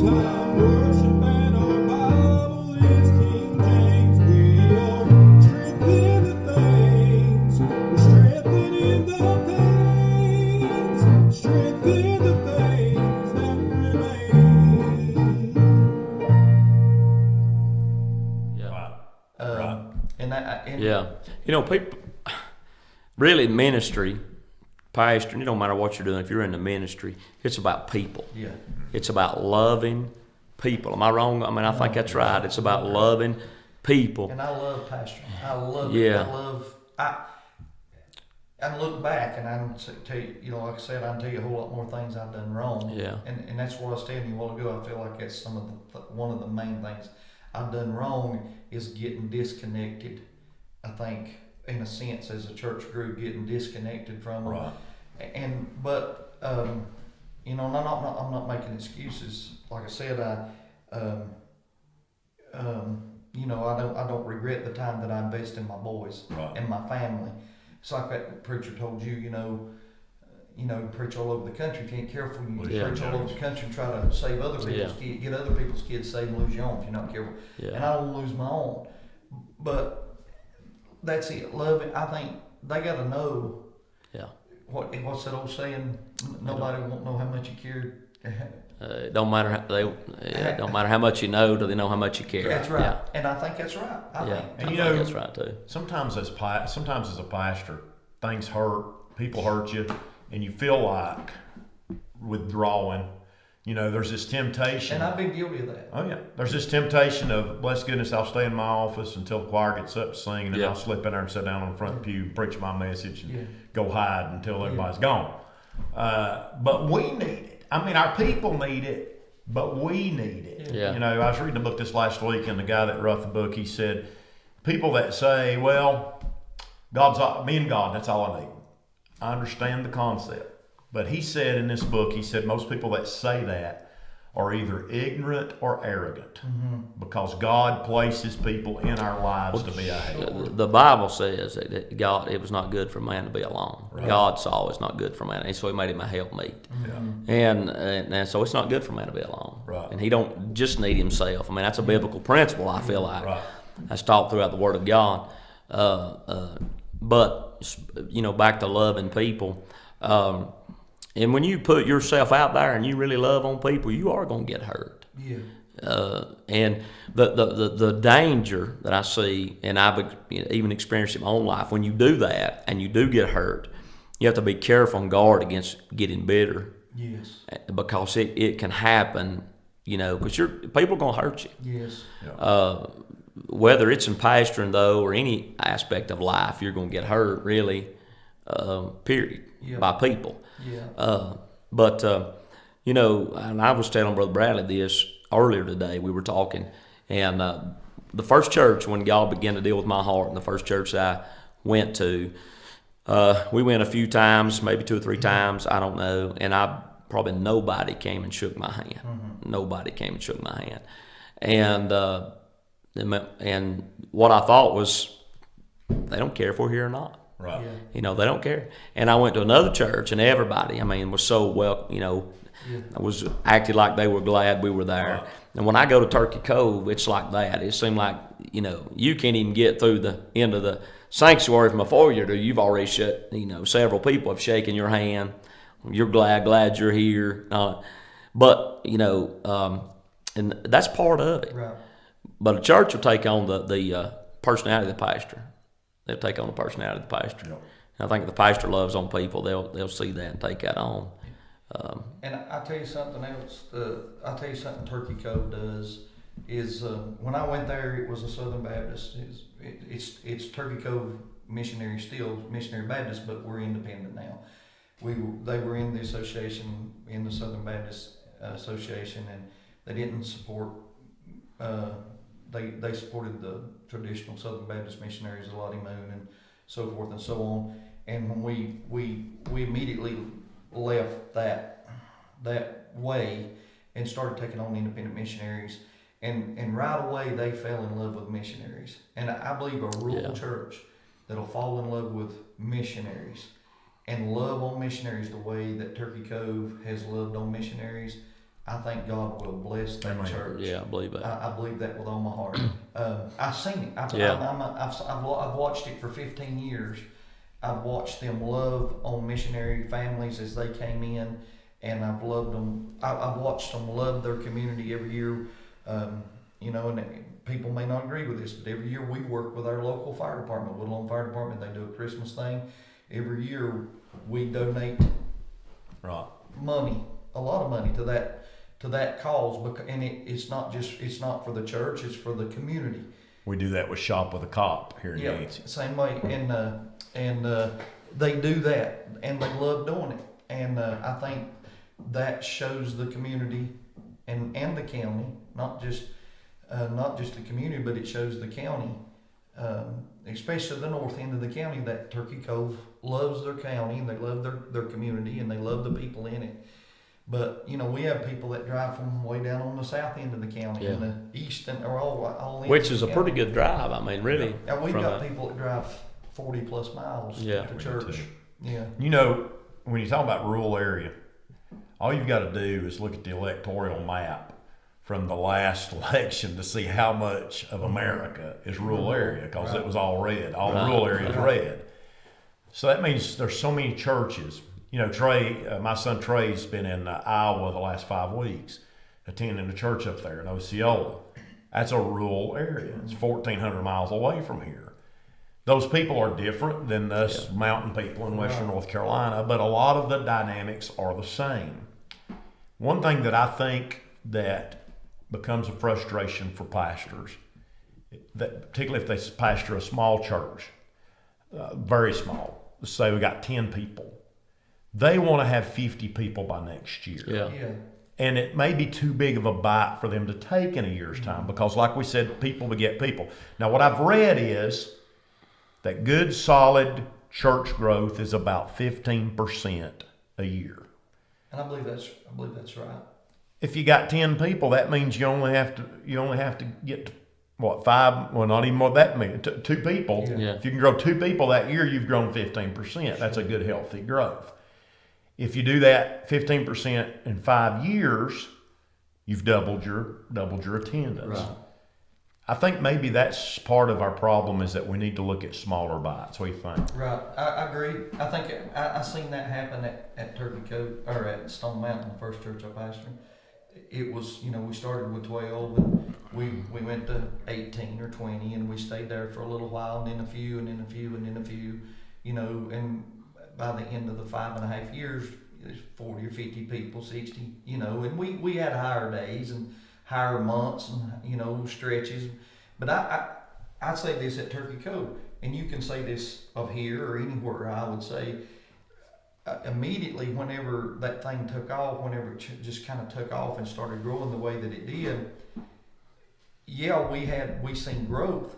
time worship and our Bible is King James. We are strengthened in the things, we're strengthened in the things, strengthen the things that remain. Yeah. Right. Yeah. People, really ministry, pastor, it don't matter what you're doing, if you're in the ministry, it's about people. Yeah. It's about loving people. Am I wrong? I mean, I think that's right. It's about loving people. And I love pastoring. I love Yeah. it. I look back and I tell you, like I said, I can tell you a whole lot more things I've done wrong. Yeah. And that's what I was telling you a while ago. I feel like that's some of one of the main things I've done wrong is getting disconnected. I think, in a sense, as a church group, getting disconnected from them. Right. But I'm not making excuses. Like I said, I don't regret the time that I invest in my boys and my family. It's like that preacher told you, you preach all over the country. If you ain't careful, you preach all over the country and try to save other people's kids, get other people's kids saved and lose your own if you're not careful. Yeah. And I don't lose my own. But that's it. Love it. I think they got to know. Yeah. What's that old saying? Nobody won't know how much you care. It don't matter don't matter how much you know, do they know how much you care? That's right. Yeah. And I think that's right. I think that's right too. Sometimes as a pastor, things hurt, people hurt you, and you feel like withdrawing. There's this temptation. And I've been guilty of that. Oh yeah, there's this temptation of, bless goodness, I'll stay in my office until the choir gets up to sing, and then I'll slip in there and sit down on the front pew, preach my message, and go hide until everybody's gone. But we need it. I mean, our people need it, but we need it. Yeah. I was reading a book this last week, and the guy that wrote the book, he said, people that say, well, me and God, that's all I need. I understand the concept. But he said in this book, most people that say that are either ignorant or arrogant, because God places people in our lives to be a help. The Bible says that God, it was not good for man to be alone. Right. God saw it's not good for man, and so He made him a helpmeet. Yeah. And so it's not good for man to be alone. Right. And he don't just need himself. I mean, that's a biblical principle. I feel like that's taught throughout the Word of God. But back to loving people. And when you put yourself out there and you really love on people, you are going to get hurt. Yeah. And the danger that I see, and I've even experienced in my own life, when you do that and you do get hurt, you have to be careful and guard against getting bitter. Yes. Because it can happen, because people are going to hurt you. Yes. Whether it's in pastoring, though, or any aspect of life, you're going to get hurt, really, period, by people. Yeah. And I was telling Brother Bradley this earlier today. We were talking, and the first church, when God began to deal with my heart, and the first church that I went to, we went a few times, maybe 2 or 3 times, I don't know, and probably nobody came and shook my hand. Nobody came and shook my hand. And what I thought was, they don't care if we're here or not. Right. Yeah. They don't care. And I went to another church, and everybody, was so was acted like they were glad we were there. Right. And when I go to Turkey Cove, it's like that. It seemed like, you can't even get through the end of the sanctuary from a foyer door. You've already several people have shaken your hand. You're glad you're here. And that's part of it. Right. But a church will take on the personality of the pastor. They'll take on the personality of the pastor. Yep. And I think if the pastor loves on people, they'll see that and take that on. And I'll tell you something else. I'll tell you something Turkey Cove does is when I went there, it was a Southern Baptist. It's Turkey Cove missionary, still missionary Baptist, but we're independent now. They were in the association, in the Southern Baptist Association, and they didn't support. They supported the traditional Southern Baptist missionaries, Lottie Moon, and so forth and so on. And when we immediately left that way and started taking on independent missionaries, and right away they fell in love with missionaries. And I believe a rural church that'll fall in love with missionaries and love on missionaries the way that Turkey Cove has loved on missionaries, I think God will bless that Amen. church. Yeah, I believe that. I believe that with all my heart. I've seen it. Yeah. I've watched it for 15 years. I've watched them love on missionary families as they came in, and I've loved them. I've watched them love their community every year. You know, and people may not agree with this, but every year we work with our local fire department, Woodlawn Fire Department. They do a Christmas thing. Every year we donate Right. money, a lot of money to that cause, and it's not for the church, it's for the community. We do that with Shop with a Cop here in Yeah, Yancey. same way, and they do that, and they love doing it, and I think that shows the community and the county, not just the community, but it shows the county, especially the north end of the county, that Turkey Cove loves their county, and they love their community, and they love the people in it. But you know, we have people that drive from way down on the south end of the county, and the east, and or all ends Which of is the a pretty county. good drive. I mean, really. And we've from got a- people that drive 40 plus miles Yeah. to We do church. too. Yeah. You know, when you talk about rural area, all you've got to do is look at the electoral map from the last election to see how much of America is rural area, because Right. it was all red. All Right. rural area is Right. red. So that means there's so many churches. You know, Trey, my son Trey's been in Iowa the last 5 weeks, attending a church up there in Osceola. That's a rural area. It's 1,400 miles away from here. Those people are different than us mountain people in Western North Carolina, but a lot of the dynamics are the same. One thing that I think that becomes a frustration for pastors, that particularly if they pastor a small church, very small, let's say we got 10 people, they want to have 50 people by next year. Yeah. Yeah. And it may be too big of a bite for them to take in a year's time, because like we said, people beget people. Now what I've read is that good solid church growth is about 15% a year. And I believe that's right. If you got 10 people, that means you only have to get what, 5, well, not even more that many, 2 people. Yeah. Yeah. If you can grow 2 people that year, you've grown 15%. That's a good healthy growth. If you do that 15% in 5 years, you've doubled your attendance. Right. I think maybe that's part of our problem, is that we need to look at smaller bites. What do you think? Right. I agree. I think I seen that happen at Turkey Cove, or at Stone Mountain, the first church I pastored. It was, you know, we started with 12, and we went to 18 or 20, and we stayed there for a little while, and then a few, and then a few, and then a few, you know, and by the end of the 5.5 years, there's 40 or 50 people, 60, you know, and we had higher days and higher months and, you know, stretches. But I say this at Turkey Cove, and you can say this of here or anywhere, I would say, immediately whenever that thing took off, whenever it just kind of took off and started growing the way that it did, yeah, we seen growth,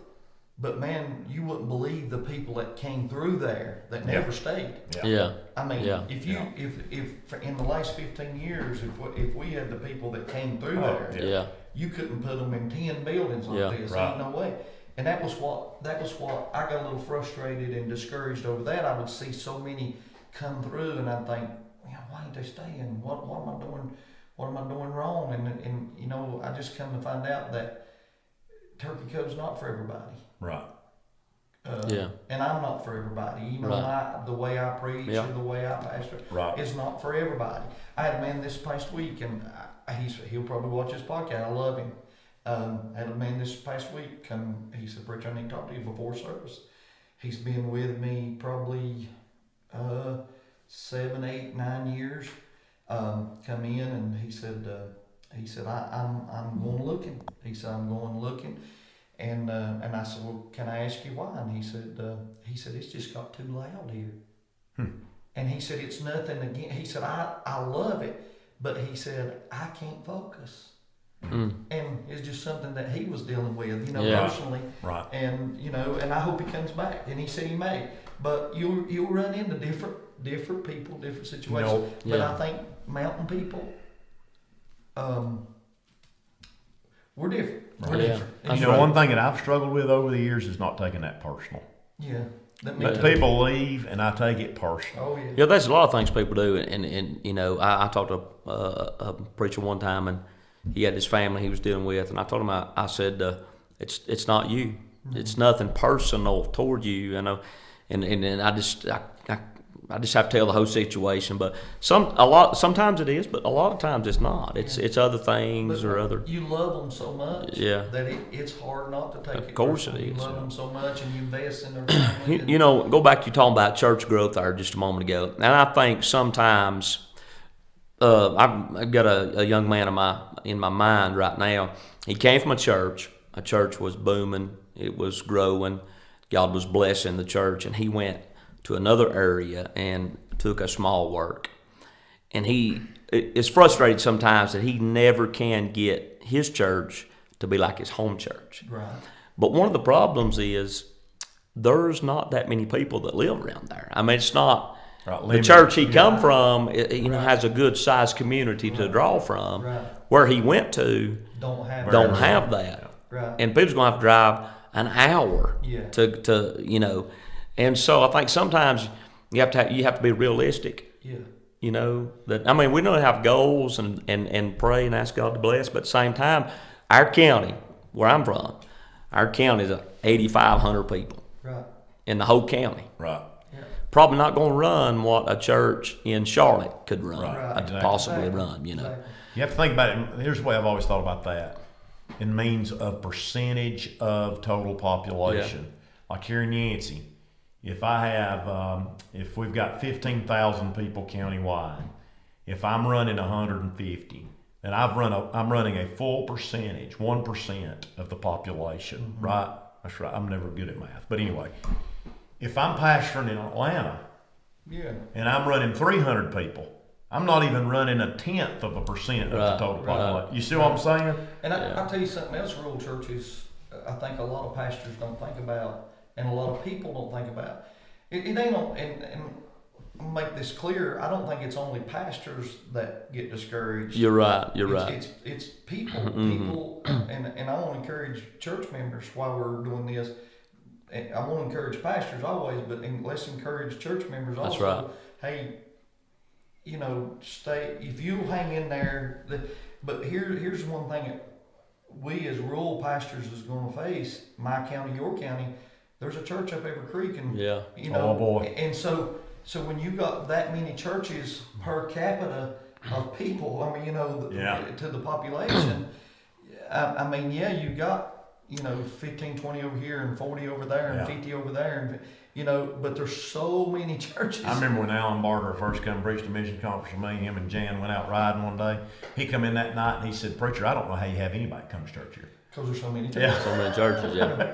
but man, you wouldn't believe the people that came through there that never stayed. Yeah. I mean, Yeah. if in the last 15 years, if we had the people that came through Oh, there, Yeah. you couldn't put them in 10 buildings like Yeah. this. Right. Ain't no way. And that was what I got a little frustrated and discouraged over that. I would see so many come through, and I'd think, why ain't they staying? What am I doing? What am I doing wrong? And you know, I just come to find out that Turkey Cove's not for everybody. Right. Yeah. And I'm not for everybody. You know, Right. the way I preach Yeah. or the way I pastor Right. is not for everybody. I had a man this past week, and he'll probably watch this podcast. I love him. I had a man this past week come. He said, "Preacher, I need to talk to you before service." He's been with me probably 7, 8, 9 years. Come in, and he said, I'm going looking. He said, I'm going looking. And I said, well, can I ask you why? And he said, it's just got too loud here. And he said, it's nothing again. He said, I love it, but he said, I can't focus. And it's just something that he was dealing with, you know, Yeah. personally. Right. And, you know, and I hope he comes back. And he said he may. But you'll run into different people, different situations. No. But Yeah. I think mountain people, we're different. We're Yeah. different. That's You know, right. one thing that I've struggled with over the years is not taking that personal. Yeah. But people leave, and I take it personal. Oh yeah. Yeah, there's a lot of things people do, and you know, I talked to a preacher one time, and he had his family he was dealing with, and I told him, I said, it's not you, it's nothing personal toward you, you know, and I just have to tell the whole situation, but sometimes it is, but a lot of times it's not. It's other things or other. You love them so much Yeah. that it's hard not to take it. Of course personal. it You is. love them so much, and you invest in their family. You know, go back to you talking about church growth there just a moment ago, and I think sometimes I've got a young man in my mind right now. He came from a church. A church was booming. It was growing. God was blessing the church, and he went to another area and took a small work. And he is frustrated sometimes that he never can get his church to be like his home church. Right. But one of the problems is there's not that many people that live around there. I mean, it's not Right, the limited. church he come from. You know, has a good sized community to draw from. Right. Where he went to Don't have that, Right. and people's gonna have to drive an hour Yeah. to you know. And so I think sometimes you have to be realistic. Yeah. You know, that I mean, we don't have goals and pray and ask God to bless, but at the same time, our county, where I'm from, our county is 8,500 people Right. in the whole county. Right. Yeah. Probably not going to run what a church in Charlotte could run, Right, could exactly. possibly run. You know, Exactly. You have to think about it. Here's the way I've always thought about that. It means a percentage of total population. Like here in Yancey, if I have, if we've got 15,000 people countywide, if I'm running 150, then I'm running a full percentage, 1% of the population, right? That's right. I'm never good at math, but anyway, if I'm pastoring in Atlanta Yeah. and I'm running 300 people, I'm not even running 1/10 of a percent of the Right, total right. population. You see what I'm saying? And Yeah. I'll tell you something else rural churches, I think a lot of pastors don't think about, and a lot of people don't think about. It ain't on, and make this clear, I don't think it's only pastors that get discouraged. you're right. You're right. It's people, Mhm. people, and I want to encourage church members while we're doing this. And I want to encourage pastors always, but let's encourage church members also. That's right. Hey, you know, stay if you'll hang in there. But here's one thing that we as rural pastors is going to face. My county, your county. There's a church up Every Creek, and Yeah. you know, Oh, boy. and so when you got that many churches per capita of people, I mean, you know, Yeah. to the population, I mean, yeah, you got, you know, 15, 20 over here and 40 over there and Yeah. 50 over there, and you know, but there's so many churches. I remember when Alan Barker first come preached a mission conference with me, him and Jan went out riding one day. He come in that night and he said, "Preacher, I don't know how you have anybody come to church here." Because there's so many churches. Yeah. So many churches. Yeah.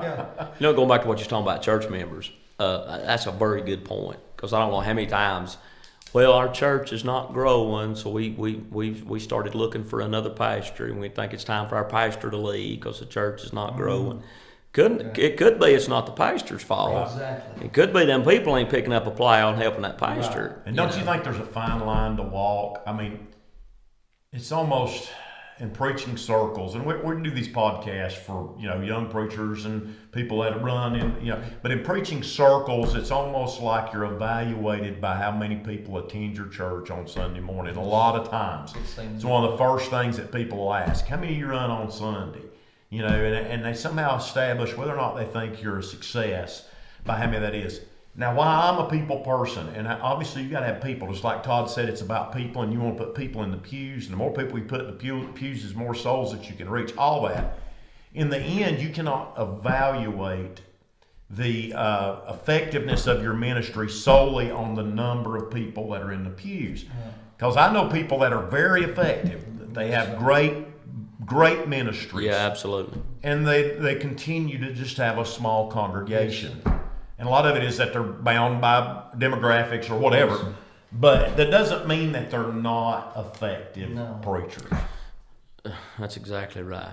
Yeah. You know, going back to what you're talking about, church members, that's a very good point, because I don't know how many times, well, our church is not growing, so we started looking for another pastor, and we think it's time for our pastor to leave because the church is not growing. It could be it's not the pastor's fault. Exactly. It could be them people ain't picking up a plow and helping that pastor. And don't you think there's a fine line to walk? I mean, it's almost in preaching circles, and we do these podcasts for, you know, young preachers and people that run in, you know, but in preaching circles, it's almost like you're evaluated by how many people attend your church on Sunday morning. A lot of times, it's one of the first things that people ask: how many of you run on Sunday? You know, and they somehow establish whether or not they think you're a success by how many that is. Now, why I'm a people person, and obviously you got to have people. Just like Todd said, it's about people, and you want to put people in the pews. And the more people you put in the pews, is more souls that you can reach. All that. In the end, you cannot evaluate the effectiveness of your ministry solely on the number of people that are in the pews. Because I know people that are very effective. They have great ministries. Yeah, absolutely. And they continue to just have a small congregation. And a lot of it is that they're bound by demographics or whatever. But that doesn't mean that they're not effective No. preachers. That's exactly right.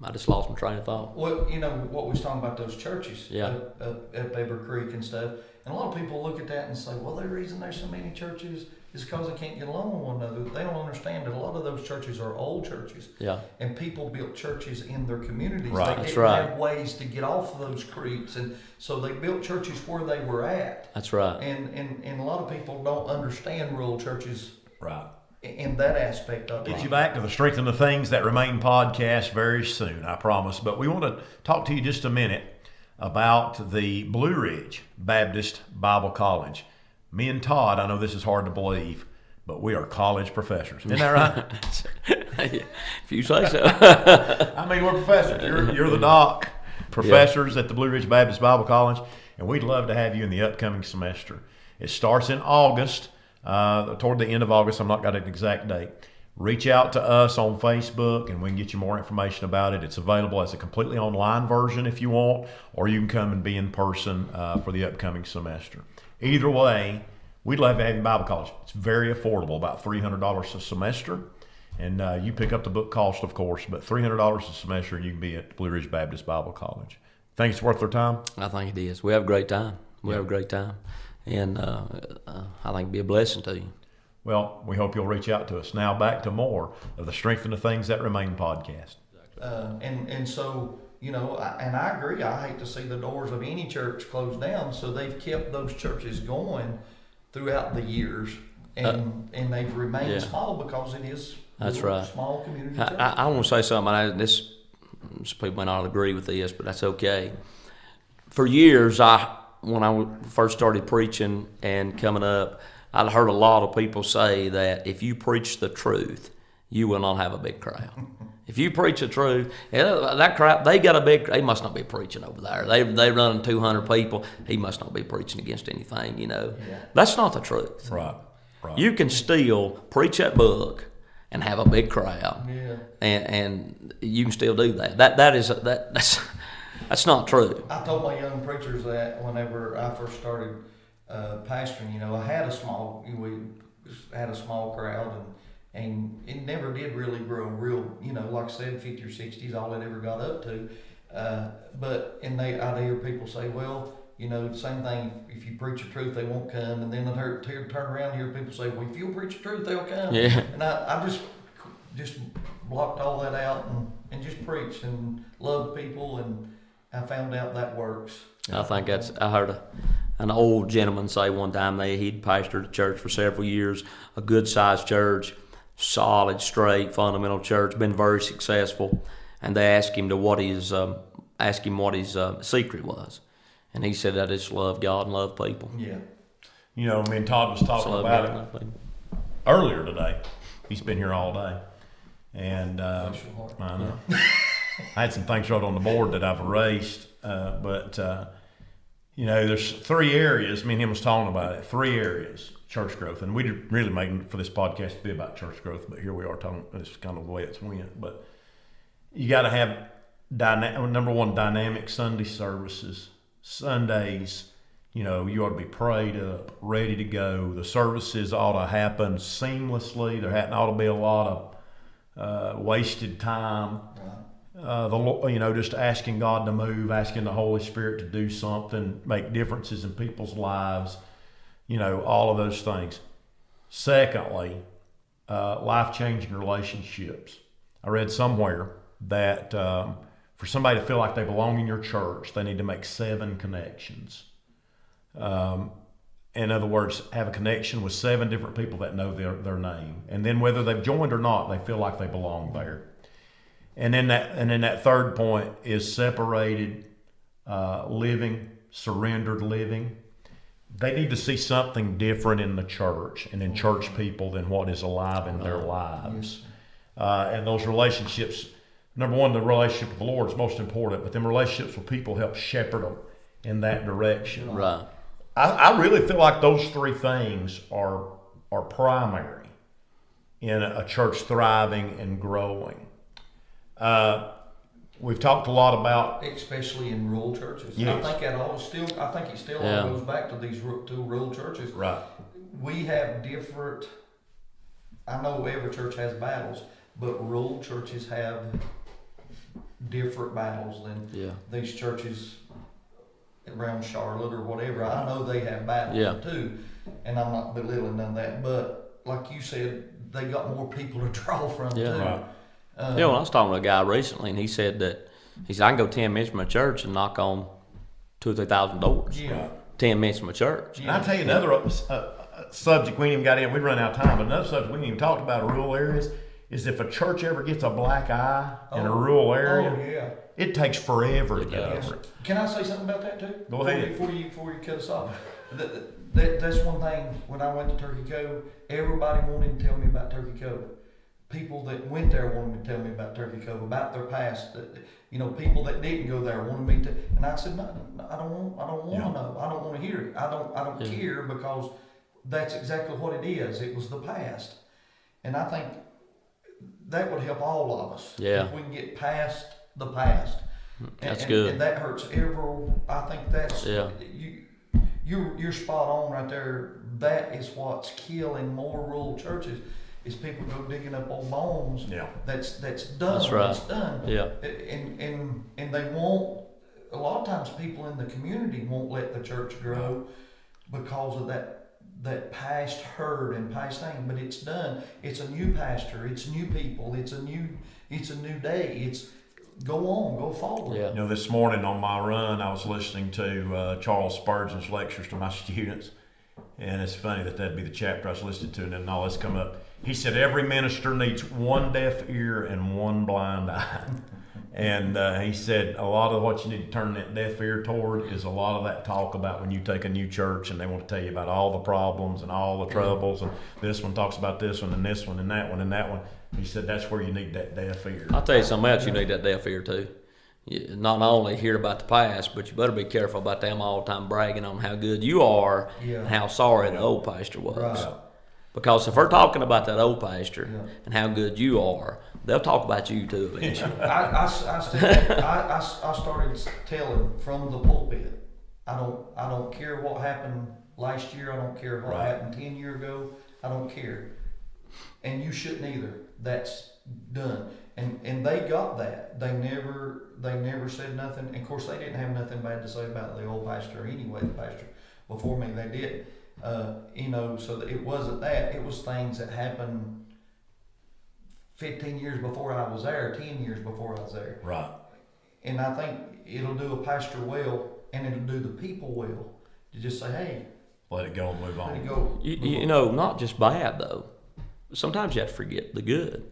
I just lost my train of thought. Well, you know what we was talking about, those churches Yeah. up Eber Creek and stuff, and a lot of people look at that and say, well, the reason there's so many churches is because they can't get along with one another. They don't understand that a lot of those churches are old churches, Yeah, and people built churches in their communities. Right. They That's didn't right. have ways to get off of those creeks, and so they built churches where they were at. that's right. And a lot of people don't understand rural churches Right. in that aspect of it. Get you back to the Strength and the Things That Remain podcast very soon, I promise. But we want to talk to you just a minute about the Blue Ridge Baptist Bible College. Me and Todd, I know this is hard to believe, but we are college professors. Isn't that right? If you say so. I mean, we're professors. You're the doc. Professors at the Blue Ridge Baptist Bible College, and we'd love to have you in the upcoming semester. It starts in August, toward the end of August. I'm not got an exact date. Reach out to us on Facebook, and we can get you more information about it. It's available as a completely online version if you want, or you can come and be in person for the upcoming semester. Either way, we'd love to have you in Bible college. It's very affordable, about $300 a semester. And you pick up the book cost, of course, but $300 a semester, and you can be at Blue Ridge Baptist Bible College. Think it's worth their time? I think it is. We have a great time. We have a great time. And I think it'd be a blessing to you. Well, we hope you'll reach out to us. Now back to more of the Strength and the Things That Remain podcast. And so, you know, I agree. I hate to see the doors of any church closed down. So they've kept those churches going throughout the years, and they've remained Yeah. small because it is That's little, right. small community I, churches. I want to say something. This people may not agree with this, but that's okay. For years, when I first started preaching and coming up, I'd heard a lot of people say that if you preach the truth, you will not have a big crowd. If you preach the truth, that crowd, they must not be preaching over there. They run 200 people. He must not be preaching against anything, you know. Yeah. That's not the truth. Right. You can still preach that book and have a big crowd. Yeah. And you can still do that. That's not true. I told my young preachers that whenever I first started pastoring, you know, we had a small crowd, and it never did really grow real, you know, like I said, 50 or 60 is all it ever got up to. I'd hear people say, well, you know, the same thing, if you preach the truth, they won't come. And then I'd turn around and hear people say, well, if you preach the truth, they'll come. Yeah. And I just blocked all that out and just preached and loved people, and I found out that works. I think I heard an old gentleman say one time he'd pastored a church for several years, a good sized church, solid, straight, fundamental church, been very successful. And they asked him what his secret was. And he said, I just love God and love people. Yeah. You know, me and Todd was Just talking love about God and it love people. earlier today. He's been here all day. And Bless your heart. I know. I had some things wrote on the board that I've erased, but you know, there's 3 areas. Me and him was talking about it. 3 areas, church growth, and we really made for this podcast to be about church growth. But here we are talking. This is kind of the way it's went. But you got to have number one, dynamic Sunday services. Sundays, you know, you ought to be prayed up, ready to go. The services ought to happen seamlessly. There ought to be a lot of wasted time. You know, just asking God to move, asking the Holy Spirit to do something, make differences in people's lives, you know, all of those things. Secondly, life-changing relationships. I read somewhere that for somebody to feel like they belong in your church, they need to make 7 connections. In other words, have a connection with 7 different people that know their name. And then whether they've joined or not, they feel like they belong there. And then that third point is separated living, surrendered living. They need to see something different in the church and in church people than what is alive in their lives. And those relationships, number one, the relationship with the Lord is most important, but then relationships with people help shepherd them in that direction. Right. I really feel like those 3 things are primary in a church thriving and growing. We've talked a lot about, Especially in rural churches. Yes. I think it still Yeah. all goes back to these 2 rural churches. right, We have different, I know every church has battles, but rural churches have different battles than Yeah. these churches around Charlotte or whatever. I know they have battles Yeah. too, and I'm not belittling none of that. But like you said, they got more people to draw from Yeah. too. Right. You know, I was talking to a guy recently, and he said that I can go 10 minutes from a church and knock on 2,000 or 3,000 doors. Yeah. 10 minutes from a church. And I'll tell you another subject we ain't even got in. We run out of time, but another subject we ain't even talked about in rural areas is if a church ever gets a black eye in a rural area, Oh yeah. it takes forever to get does. over it. Can I say something about that too? Go ahead. Before you cut us off. That's one thing. When I went to Turkey Cove, everybody wanted to tell me about Turkey Cove. People that went there wanted to tell me about Turkey Cove, about their past. You know, people that didn't go there wanted me to. And I said, no, I don't want to know. I don't want to hear it. I don't Yeah. care, because that's exactly what it is. It was the past, and I think that would help all of us. Yeah. If we can get past the past. That's and, good. And that hurts I think that's Yeah. you're spot on right there. That is what's killing more rural churches, is people go digging up old bones. Yeah. That's done. That's right. That's done. Yeah. And they won't. A lot of times, people in the community won't let the church grow because of that past hurt and past thing. But it's done. It's a new pastor. It's new people. It's a new day. It's go on, go forward. Yeah. You know, this morning on my run, I was listening to Charles Spurgeon's lectures to my students, and it's funny that'd be the chapter I was listening to, and then all this come up. He said every minister needs one deaf ear and one blind eye. And he said a lot of what you need to turn that deaf ear toward is a lot of that talk about when you take a new church and they want to tell you about all the problems and all the troubles, and this one talks about this one and this one and that one and that one. He said that's where you need that deaf ear. I'll tell you something else, you need that deaf ear too. You not only hear about the past, but you better be careful about them all the time bragging on how good you are and how sorry the old pastor was. Right. Because if they're talking about that old pastor Yeah. and how good you are, they'll talk about you too eventually. I started telling from the pulpit. I don't care what happened last year. I don't care what Right. happened 10 years ago. I don't care, and you shouldn't either. That's done. And they got that. They never said nothing. And of course, they didn't have nothing bad to say about the old pastor anyway. The pastor before me, they did. So that it wasn't that. It was things that happened 15 years before I was there, 10 years before I was there. Right. And I think it'll do a pastor well, and it'll do the people well to just say, hey, Let it go and move let it on. go. You know, not just bad though. Sometimes you have to forget the good.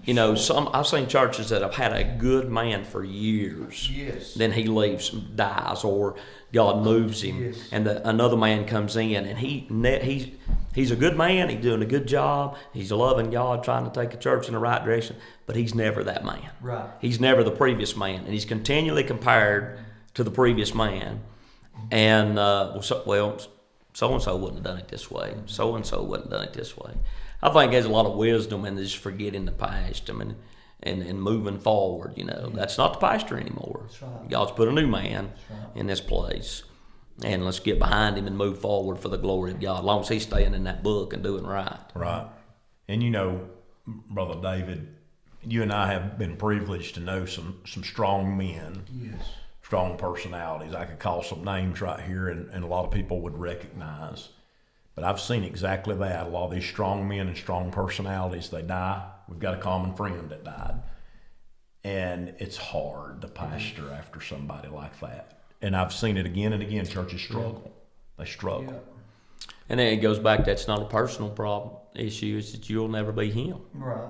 You know, I've seen churches that have had a good man for years. Yes. Then he leaves, dies, or God moves him, Yes. and another man comes in, and he's a good man. He's doing a good job. He's loving God, trying to take a church in the right direction. But he's never that man. Right. He's never the previous man, and he's continually compared to the previous man. And so and so wouldn't have done it this way. So and so wouldn't have done it this way. I think there's a lot of wisdom in just forgetting the past. And moving forward, you know, that's not the pastor anymore. That's right. God's put a new man right. in this place, and let's get behind him and move forward for the glory of God. As long as he's staying in that book and doing right. Right. And you know, Brother David, you and I have been privileged to know some strong men, Yes. strong personalities. I could call some names right here, and a lot of people would recognize. But I've seen exactly that. A lot of these strong men and strong personalities, they die. We've got a common friend that died. And it's hard to pastor after somebody like that. And I've seen it again and again. Churches struggle. They struggle. Yeah. And then it goes back, that's not a personal problem issue, it's that you'll never be him. Right.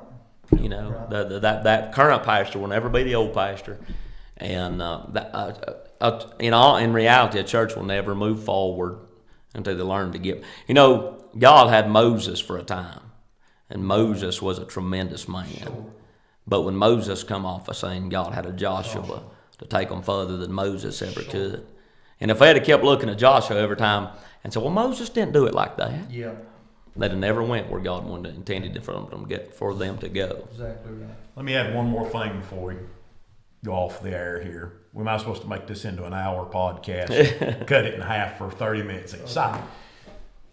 You know, Right. that current pastor will never be the old pastor. And in reality, a church will never move forward until they learn to give. You know, God had Moses for a time, and Moses was a tremendous man. Sure. But when Moses come off a scene, God had a Joshua to take them further than Moses ever could. And if they had kept looking at Joshua every time and said, well, Moses didn't do it like that, Yeah. they'd have never went where God intended for them to go. Exactly right. Let me add one more thing before we go off the air here. We might supposed to make this into an hour podcast, cut it in half for 30 minutes each side.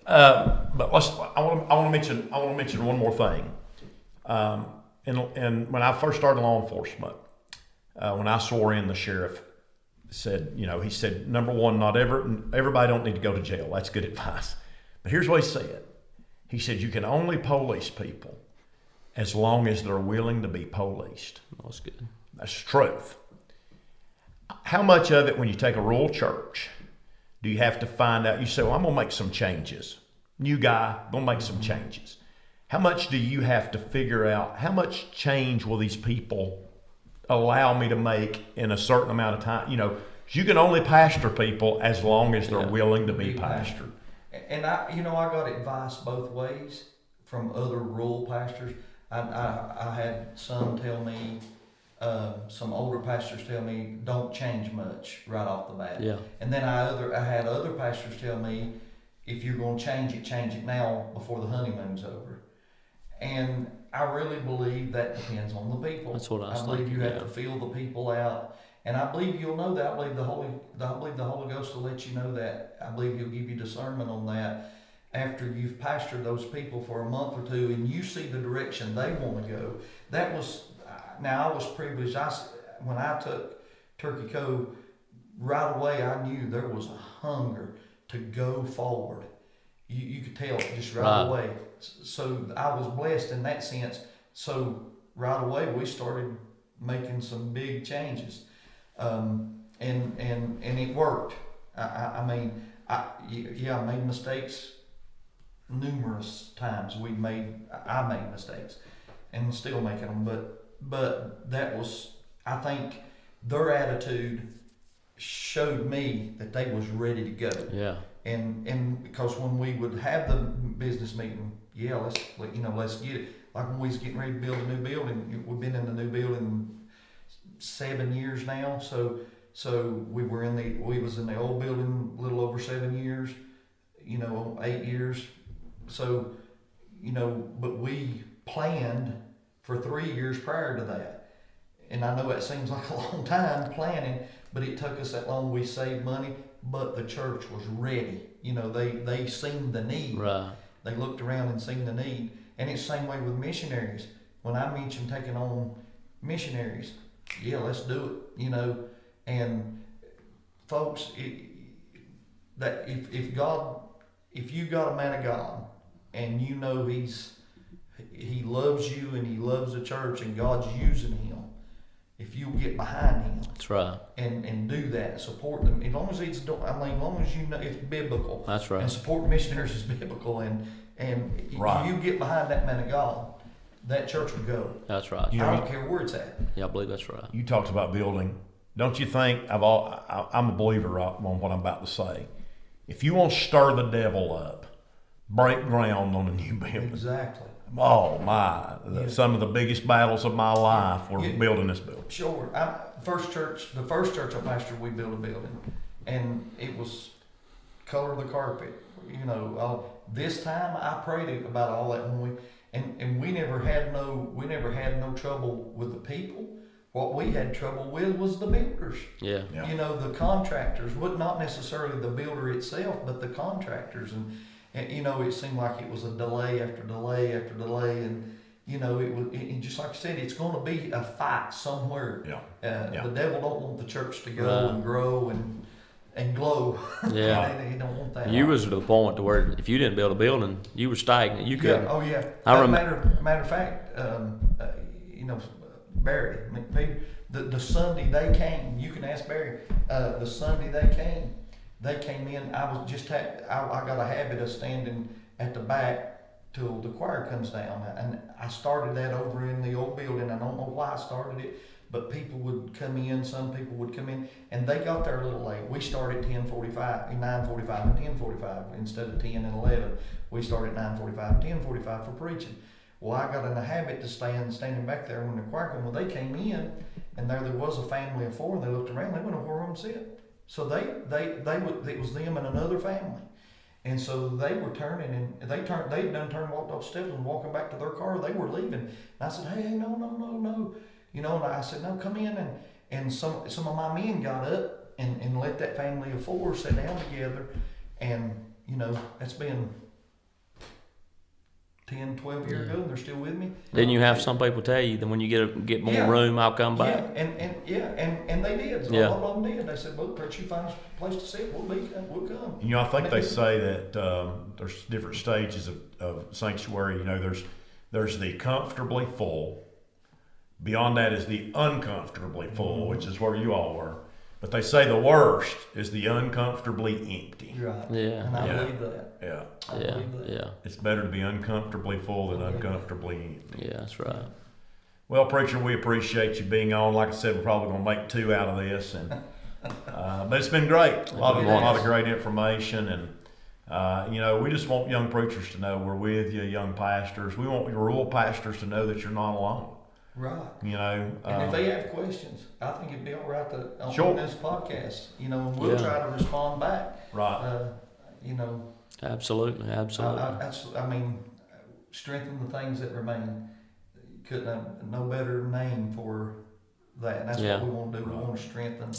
But I want to mention one more thing. And when I first started law enforcement, when I swore in, the sheriff said, he said, number one, everybody don't need to go to jail. That's good advice. But here's what he said. He said, you can only police people as long as they're willing to be policed. That's good. That's the truth. How much of it, when you take a rural church, do you have to find out? You say, well, I'm going to make some changes. New guy, going to make some changes. How much do you have to figure out? How much change will these people allow me to make in a certain amount of time? You can only pastor people as long as they're willing to be pastored. And I got advice both ways from other rural pastors. I had some tell me, some older pastors tell me, don't change much right off the bat. Yeah. And then I had other pastors tell me, if you're going to change it now before the honeymoon's over. And I really believe that depends on the people. That's what I was believe thinking, you have to feel the people out. And I believe you'll know that. I believe the Holy Ghost will let you know that. I believe He'll give you discernment on that after you've pastored those people for a month or two and you see the direction they want to go. Now I was privileged. When I took Turkey Cove, right away I knew there was a hunger to go forward. You could tell it just right away. So I was blessed in that sense. So right away we started making some big changes. And it worked. I made mistakes numerous times. I made mistakes, and still making them. But that was, I think, their attitude showed me that they was ready to go. Yeah. And because when we would have the business meeting, let's get it. Like when we was getting ready to build a new building, we've been in the new building 7 years now. So we was in the old building a little over 7 years, 8 years. So, but we planned for 3 years prior to that. And I know it seems like a long time planning, but it took us that long. We saved money, but the church was ready. They seen the need. Right. They looked around and seen the need. And it's the same way with missionaries. When I mentioned taking on missionaries, yeah, let's do it, and folks, if you got a man of God and he loves you and he loves the church and God's using him, if you get behind him, That's right. and do that, support them, as long as as long as you know it's biblical. That's right. And support missionaries is biblical, and Right. you get behind that man of God, that church will go. That's right. I don't care where it's at. Yeah, I believe that's right. You talked about building. Don't you think, I'm a believer on what I'm about to say. If you want to stir the devil up, break ground on a new building. Exactly. Oh my, some of the biggest battles of my life were building this building. Sure. The first church I pastored, we built a building, and it was color of the carpet. This time I prayed about all that when we never had no trouble with the people. What we had trouble with was the builders. Yeah. The contractors, not necessarily the builder itself, but the contractors, and it seemed like it was a delay after delay after delay, and it just like you said, it's going to be a fight somewhere. Yeah. The devil don't want the church to go and grow and glow. Yeah. They don't want that. You was to the point to where if you didn't build a building, you were stagnant. You couldn't. Yeah. Oh yeah. I Matter of fact, Barry, the Sunday they came. You can ask Barry. The Sunday they came in. I got a habit of standing at the back till the choir comes down, and I started that over in the old building. I don't know why I started it, but people would come in. Some people would come in, and they got there a little late. We started at 9:45 and 10:45 instead of 10 and 11. We started at 9:45 and 10:45 for preaching. Well, I got in the habit to standing back there when the choir came. Well, they came in, and there was a family of 4, and they looked around. They went over home to sit. So it was them and another family, and so they were turning, and they'd walked up steps and walking back to their car. They were leaving, and I said, "Hey, no," and I said, "No, come in," and some of my men got up and let that family of 4 sit down together, and that's been 10, 12 years ago, and they're still with me. Then you have some people tell you that when you get more Yeah. room, I'll come back. And they did. Yeah. A lot of them did. They said, "Well, Preacher, you find a place to sit, we'll come." You know, I think they say that there's different stages of sanctuary. You know, there's the comfortably full. Beyond that is the uncomfortably full, which is where you all were. But they say the worst is the uncomfortably empty. You're right. Yeah. And I Yeah. believe that. Yeah. I Yeah, believe that. yeah, It's better to be uncomfortably full than uncomfortably empty. yeah, that's right. Well, Preacher, we appreciate you being on. Like I said, we're probably going to make 2 out of this, and but it's been great. A lot of great information, and you know, we just want young preachers to know we're with you, young pastors. We want your rural pastors to know that you're not alone. Right. You know, And if they have questions, I think it'd be all right to on Sure. this podcast. You know, and we'll Yeah. try to respond back. right, You know, Absolutely, absolutely. I mean, strengthen the things that remain. Couldn't have no better name for that. And that's Yeah. what we want to do. We want to strengthen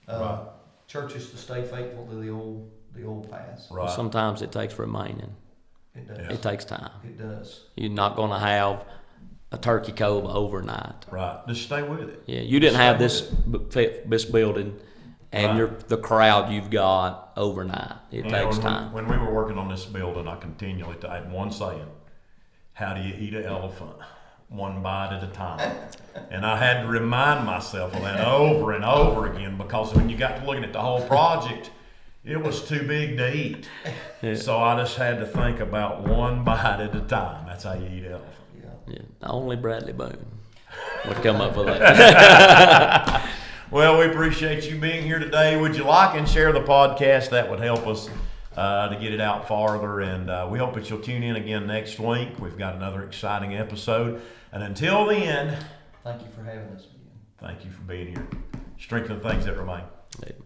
Right. churches to stay faithful to the old paths. right. Sometimes it takes remaining. It does. It takes time. It does. You're not going to have a turkey cove overnight. Right. Just stay with it. Yeah, you didn't Stay have with this building and Right. the crowd you've got overnight. It You know, takes when, time. When we were working on this building, I continually I had one saying: "How do you eat an elephant? One bite at a time." And I had to remind myself of that over and over again, because when you got to looking at the whole project, it was too big to eat. Yeah. So I just had to think about one bite at a time. That's how you eat an elephant. Yeah. Yeah, only Bradley Boone would come up with that. Well, we appreciate you being here today. Would you like and share the podcast? That would help us to get it out farther. And we hope that you'll tune in again next week. We've got another exciting episode. And until then, Thank you for having us again. thank you for being here. Strengthen the things that remain. Amen.